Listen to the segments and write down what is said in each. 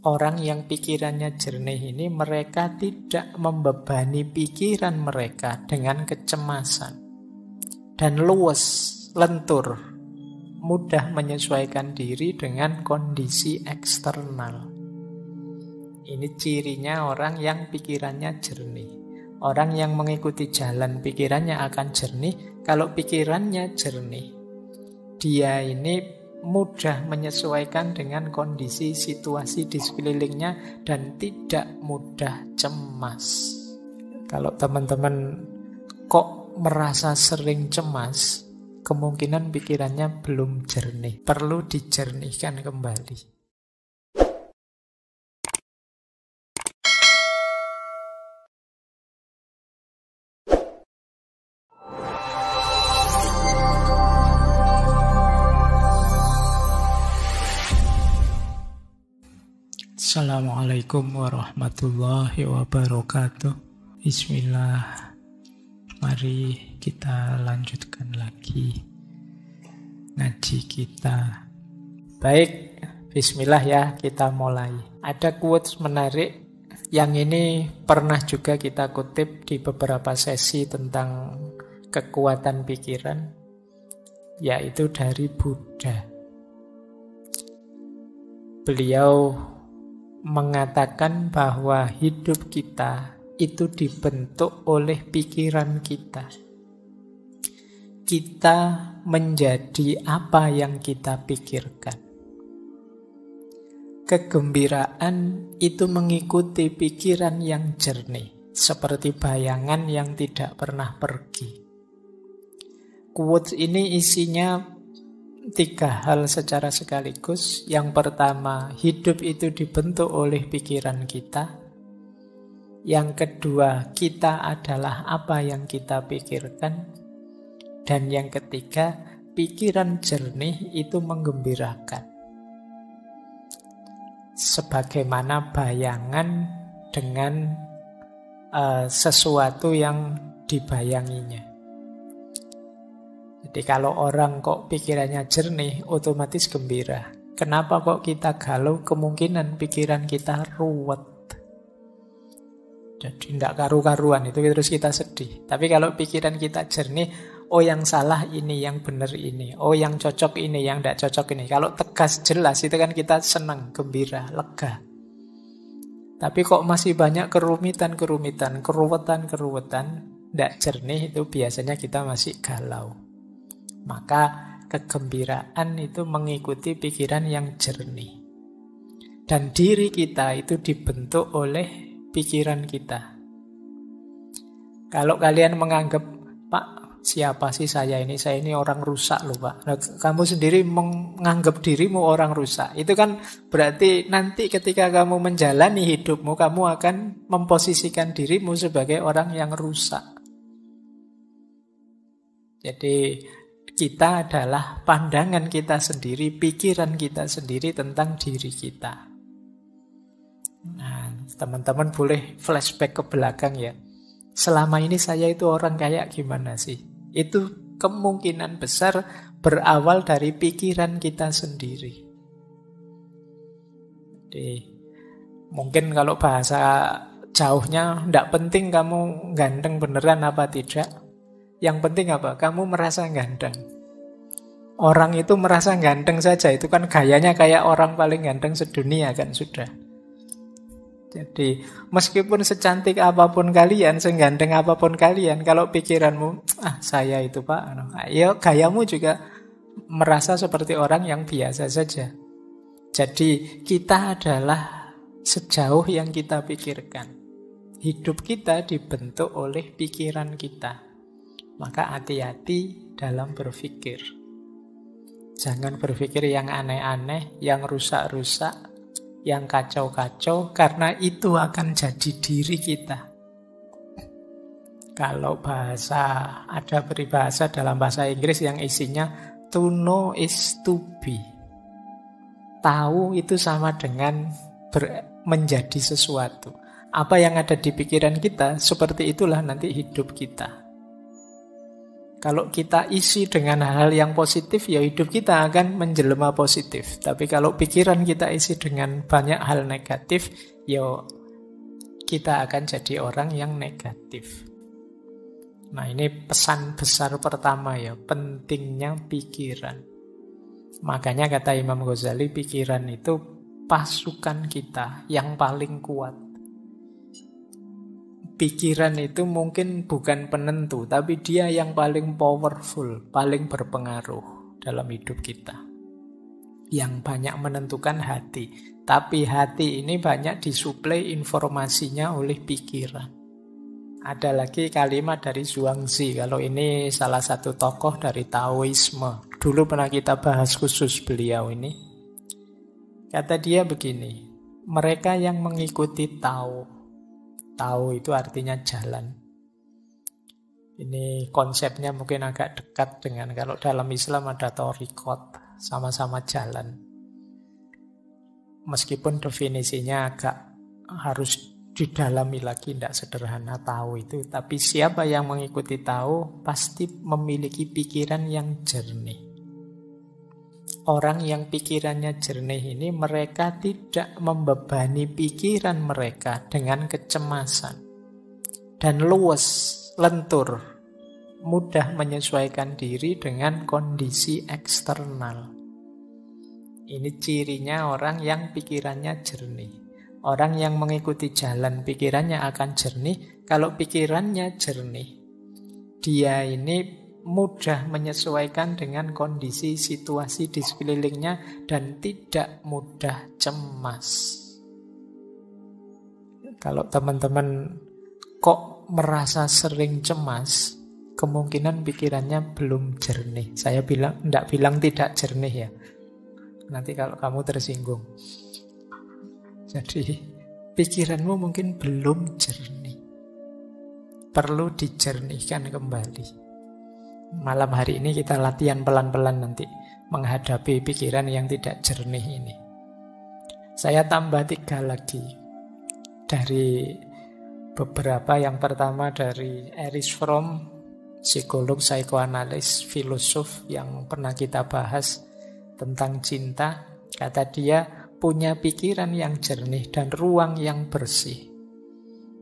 Orang yang pikirannya jernih ini mereka tidak membebani pikiran mereka dengan kecemasan. Dan luwes, lentur, mudah menyesuaikan diri dengan kondisi eksternal. Ini cirinya orang yang pikirannya jernih. Orang yang mengikuti jalan pikirannya akan jernih. Kalau pikirannya jernih, dia ini mudah menyesuaikan dengan kondisi situasi di sekelilingnya dan tidak mudah cemas. Kalau teman-teman kok merasa sering cemas, kemungkinan pikirannya belum jernih, perlu dijernihkan kembali. Assalamualaikum warahmatullahi wabarakatuh. Bismillah. Mari kita lanjutkan lagi ngaji kita. Baik, bismillah ya, kita mulai. Ada quotes menarik yang ini pernah juga kita kutip di beberapa sesi tentang kekuatan pikiran, yaitu dari Buddha. Beliau mengatakan bahwa hidup kita itu dibentuk oleh pikiran kita. Kita menjadi apa yang kita pikirkan. Kegembiraan itu mengikuti pikiran yang jernih, seperti bayangan yang tidak pernah pergi. Quotes ini isinya 3 hal secara sekaligus. Yang pertama, hidup itu dibentuk oleh pikiran kita. Yang kedua, kita adalah apa yang kita pikirkan. Dan yang ketiga, pikiran jernih itu menggembirakan. Sebagaimana bayangan dengan sesuatu yang dibayanginya. Jadi kalau orang kok pikirannya jernih, otomatis gembira. Kenapa kok kita galau? Kemungkinan pikiran kita ruwet. Jadi tidak karu-karuan, itu terus kita sedih. Tapi kalau pikiran kita jernih, oh yang salah ini, yang benar ini. Oh yang cocok ini, yang tidak cocok ini. Kalau tegas jelas, itu kan kita senang, gembira, lega. Tapi kok masih banyak kerumitan-kerumitan, keruwetan-keruwetan, tidak jernih, itu biasanya kita masih galau. Maka kegembiraan itu mengikuti pikiran yang jernih. Dan diri kita itu dibentuk oleh pikiran kita. Kalau kalian menganggap, Pak, siapa sih saya ini? Saya ini orang rusak loh, Pak. Nah, kamu sendiri menganggap dirimu orang rusak. Itu kan berarti nanti ketika kamu menjalani hidupmu, kamu akan memposisikan dirimu sebagai orang yang rusak. Jadi kita adalah pandangan kita sendiri, pikiran kita sendiri tentang diri kita. Nah, teman-teman boleh flashback ke belakang ya. Selama ini saya itu orang kayak gimana sih? Itu kemungkinan besar berawal dari pikiran kita sendiri. Jadi, mungkin kalau bahasa jauhnya, tidak penting kamu ganteng beneran apa tidak. Yang penting apa? Kamu merasa ganteng. Orang itu merasa ganteng saja, itu kan gayanya kayak orang paling ganteng sedunia kan sudah. Jadi meskipun secantik apapun kalian, seganteng apapun kalian, kalau pikiranmu, saya itu Pak, ya gayamu juga merasa seperti orang yang biasa saja. Jadi kita adalah sejauh yang kita pikirkan. Hidup kita dibentuk oleh pikiran kita. Maka hati-hati dalam berpikir. Jangan berpikir yang aneh-aneh, yang rusak-rusak, yang kacau-kacau, karena itu akan jadi diri kita. Kalau ada peribahasa dalam bahasa Inggris yang isinya to know is to be. Tahu itu sama dengan menjadi sesuatu. Apa yang ada di pikiran kita, seperti itulah nanti hidup kita. Kalau kita isi dengan hal-hal yang positif, ya hidup kita akan menjelma positif. Tapi kalau pikiran kita isi dengan banyak hal negatif, ya kita akan jadi orang yang negatif. Nah, ini pesan besar pertama ya, pentingnya pikiran. Makanya kata Imam Ghazali, pikiran itu pasukan kita yang paling kuat. Pikiran itu mungkin bukan penentu, tapi dia yang paling powerful, paling berpengaruh dalam hidup kita. Yang banyak menentukan hati. Tapi hati ini banyak disuplai informasinya oleh pikiran. Ada lagi kalimat dari Zhuangzi, kalau ini salah satu tokoh dari Taoisme. Dulu pernah kita bahas khusus beliau ini. Kata dia begini, mereka yang mengikuti Tao. Tao itu artinya jalan. Ini konsepnya mungkin agak dekat dengan kalau dalam Islam ada thariqat, sama-sama jalan. Meskipun definisinya agak harus didalami lagi, tidak sederhana Tao itu. Tapi siapa yang mengikuti Tao pasti memiliki pikiran yang jernih. Orang yang pikirannya jernih ini, mereka tidak membebani pikiran mereka dengan kecemasan. Dan luwes, lentur, mudah menyesuaikan diri dengan kondisi eksternal. Ini cirinya orang yang pikirannya jernih. Orang yang mengikuti jalan pikirannya akan jernih. Kalau pikirannya jernih, dia ini mudah menyesuaikan dengan kondisi situasi di sekelilingnya dan tidak mudah cemas. Kalau teman-teman kok merasa sering cemas, kemungkinan pikirannya belum jernih. Saya tidak bilang tidak jernih ya. Nanti kalau kamu tersinggung. Jadi pikiranmu mungkin belum jernih. Perlu dijernihkan kembali. Malam hari ini kita latihan pelan-pelan nanti menghadapi pikiran yang tidak jernih ini. Saya tambah 3 lagi dari beberapa. Yang pertama dari Erich Fromm, psikolog, psikoanalis, filosof yang pernah kita bahas tentang cinta. Kata dia, punya pikiran yang jernih dan ruang yang bersih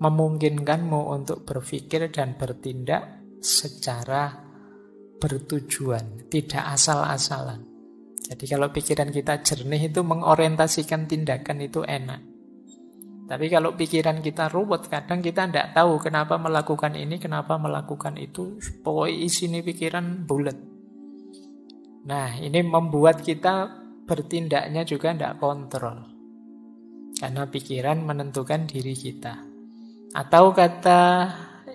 memungkinkanmu untuk berpikir dan bertindak secara bertujuan, tidak asal-asalan. Jadi kalau pikiran kita jernih itu mengorientasikan tindakan itu enak. Tapi kalau pikiran kita ruwet, kadang kita tidak tahu kenapa melakukan ini, kenapa melakukan itu. Pokoknya isi ini pikiran bulat. Nah, ini membuat kita bertindaknya juga tidak kontrol. Karena pikiran menentukan diri kita. Atau kata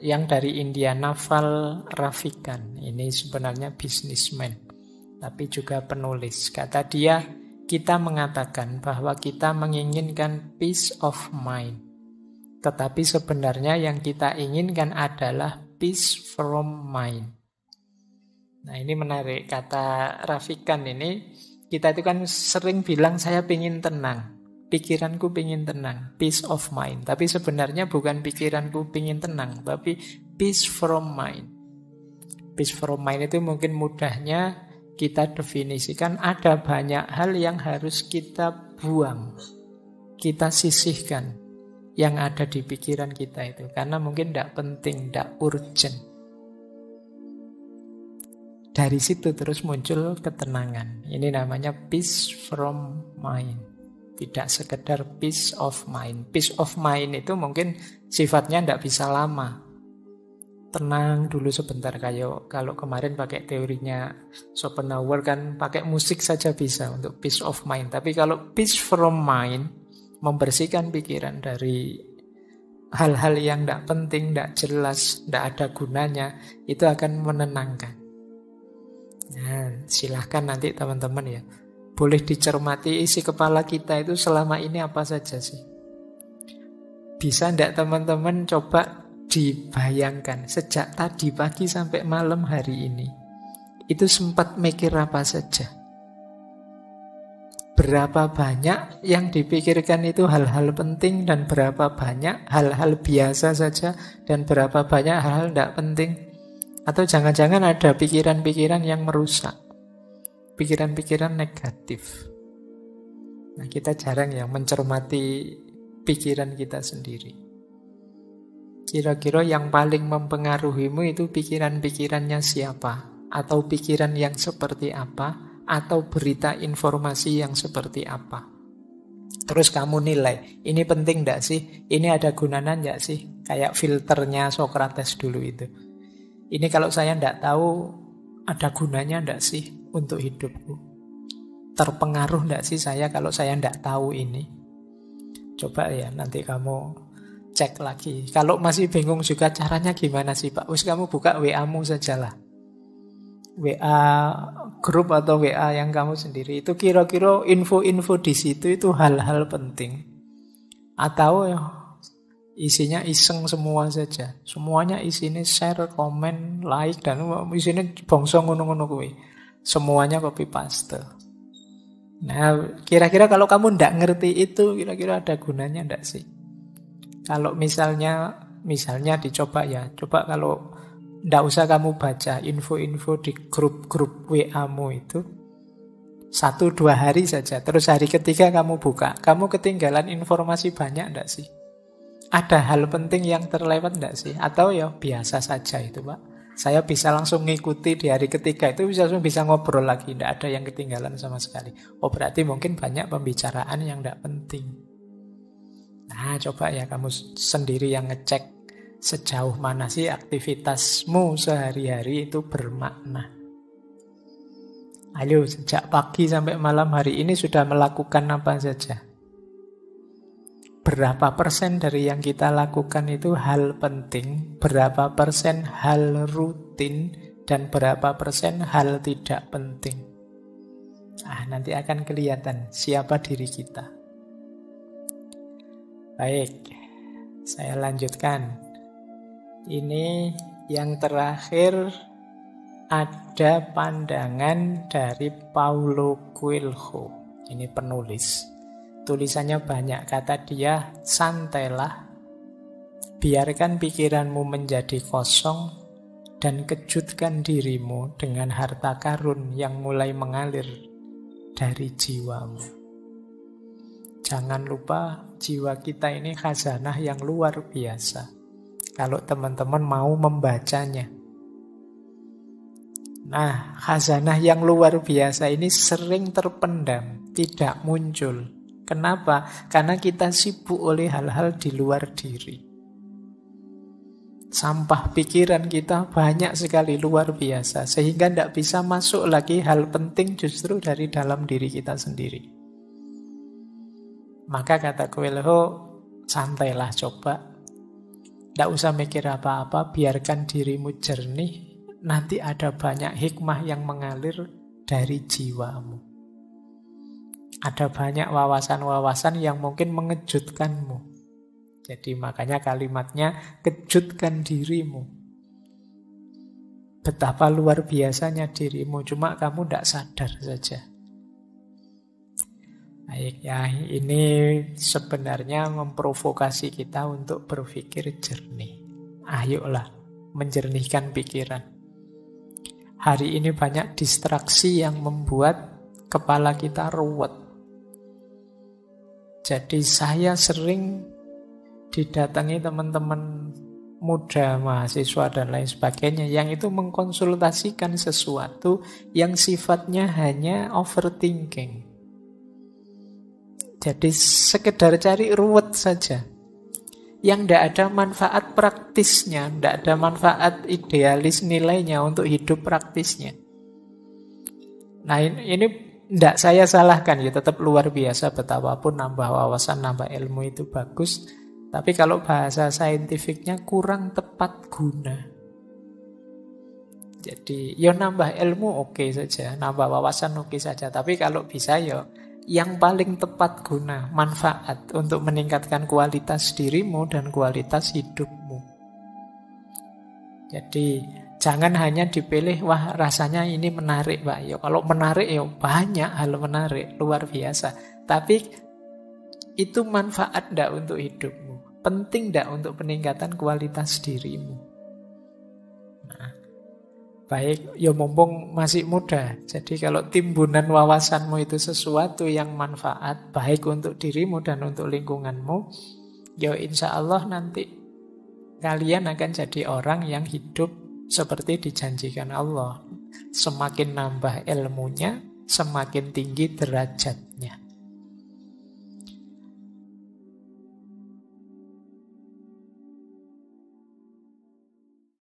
yang dari India, Naval Ravikant, ini sebenarnya bisnismen, tapi juga penulis. Kata dia, kita mengatakan bahwa kita menginginkan peace of mind. Tetapi sebenarnya yang kita inginkan adalah peace from mind. Nah, ini menarik. Kata Ravikant ini, kita itu kan sering bilang saya ingin tenang. Pikiranku pingin tenang, peace of mind. Tapi sebenarnya bukan pikiranku pingin tenang, tapi peace from mind. Peace from mind itu mungkin mudahnya kita definisikan ada banyak hal yang harus kita buang, kita sisihkan yang ada di pikiran kita itu. Karena mungkin tidak penting, tidak urgent. Dari situ terus muncul ketenangan. Ini namanya peace from mind. Tidak sekedar peace of mind. Peace of mind itu mungkin sifatnya tidak bisa lama. Tenang dulu sebentar, kayak kalau kemarin pakai teorinya Schopenhauer kan pakai musik saja bisa untuk peace of mind. Tapi kalau peace from mind, membersihkan pikiran dari hal-hal yang tidak penting, tidak jelas, tidak ada gunanya, itu akan menenangkan. Nah, silahkan nanti teman-teman ya, boleh dicermati isi kepala kita itu selama ini apa saja sih. Bisa tidak teman-teman coba dibayangkan sejak tadi pagi sampai malam hari ini, itu sempat mikir apa saja? Berapa banyak yang dipikirkan itu hal-hal penting dan berapa banyak hal-hal biasa saja dan berapa banyak hal-hal tidak penting? Atau jangan-jangan ada pikiran-pikiran yang merusak, pikiran-pikiran negatif. Nah, kita jarang ya mencermati pikiran kita sendiri. Kira-kira yang paling mempengaruhimu itu pikiran-pikirannya siapa? Atau pikiran yang seperti apa? Atau berita informasi yang seperti apa? Terus kamu nilai, ini penting enggak sih? Ini ada gunanya enggak sih? Kayak filternya Socrates dulu itu. Ini kalau saya enggak tahu, ada gunanya enggak sih untuk hidupku? Terpengaruh enggak sih saya kalau saya enggak tahu ini? Coba ya nanti kamu cek lagi. Kalau masih bingung juga caranya gimana sih Pak? Wis kamu buka WA-mu sajalah. WA grup atau WA yang kamu sendiri. Itu kira-kira info-info di situ itu hal-hal penting. Atau ya, isinya iseng semua saja. Semuanya isinya share, komen, like, dan isinya bongso ngono-ngono kuwi. Semuanya copy paste. Nah, kira-kira kalau kamu ndak ngerti itu, kira-kira ada gunanya ndak sih? Kalau misalnya dicoba ya, coba kalau ndak usah kamu baca info-info di grup-grup WA-mu itu 1-2 hari saja, terus hari ketiga kamu buka, kamu ketinggalan informasi banyak ndak sih? Ada hal penting yang terlewat ndak sih? Atau ya biasa saja itu Pak? Saya bisa langsung ngikuti di hari ketiga itu bisa ngobrol lagi, tidak ada yang ketinggalan sama sekali. Oh berarti mungkin banyak pembicaraan yang tidak penting. Nah coba ya kamu sendiri yang ngecek sejauh mana sih aktivitasmu sehari-hari itu bermakna. Ayo sejak pagi sampai malam hari ini sudah melakukan apa saja? Berapa persen dari yang kita lakukan itu hal penting, berapa persen hal rutin, dan berapa persen hal tidak penting. Nanti akan kelihatan siapa diri kita. Baik, saya lanjutkan. Ini yang terakhir ada pandangan dari Paulo Coelho. Ini penulis. Tulisannya banyak, kata dia, santailah, biarkan pikiranmu menjadi kosong, dan kejutkan dirimu dengan harta karun yang mulai mengalir dari jiwamu. Jangan lupa, jiwa kita ini khazanah yang luar biasa. Kalau teman-teman mau membacanya. Nah, khazanah yang luar biasa ini sering terpendam, tidak muncul. Kenapa? Karena kita sibuk oleh hal-hal di luar diri. Sampah pikiran kita banyak sekali, luar biasa. Sehingga tidak bisa masuk lagi hal penting justru dari dalam diri kita sendiri. Maka kata Coelho, santailah coba. Tidak usah mikir apa-apa, biarkan dirimu jernih. Nanti ada banyak hikmah yang mengalir dari jiwamu. Ada banyak wawasan-wawasan yang mungkin mengejutkanmu. Jadi makanya kalimatnya kejutkan dirimu. Betapa luar biasanya dirimu, cuma kamu tidak sadar saja. Baik ya, ini sebenarnya memprovokasi kita untuk berpikir jernih. Ayolah, menjernihkan pikiran. Hari ini banyak distraksi yang membuat kepala kita ruwet. Jadi saya sering didatangi teman-teman muda, mahasiswa dan lain sebagainya yang itu mengkonsultasikan sesuatu yang sifatnya hanya overthinking. Jadi sekedar cari ruwet saja. Yang tidak ada manfaat praktisnya, tidak ada manfaat idealis nilainya untuk hidup praktisnya. Nah ini tidak saya salahkan ya, tetap luar biasa betapapun nambah wawasan, nambah ilmu itu bagus. Tapi kalau bahasa saintifiknya kurang tepat guna. Jadi ya nambah ilmu oke saja, nambah wawasan oke saja. Tapi kalau bisa ya yang paling tepat guna, manfaat untuk meningkatkan kualitas dirimu dan kualitas hidupmu. Jadi jangan hanya dipilih, wah rasanya ini menarik Pak. Ya, kalau menarik ya banyak hal menarik, luar biasa. Tapi itu manfaat enggak untuk hidupmu? Penting enggak untuk peningkatan kualitas dirimu? Nah, Baik, ya mumpung masih muda. Jadi kalau timbunan wawasanmu itu sesuatu yang manfaat, baik untuk dirimu dan untuk lingkunganmu, ya insya Allah nanti kalian akan jadi orang yang hidup seperti dijanjikan Allah. Semakin nambah ilmunya, semakin tinggi derajatnya.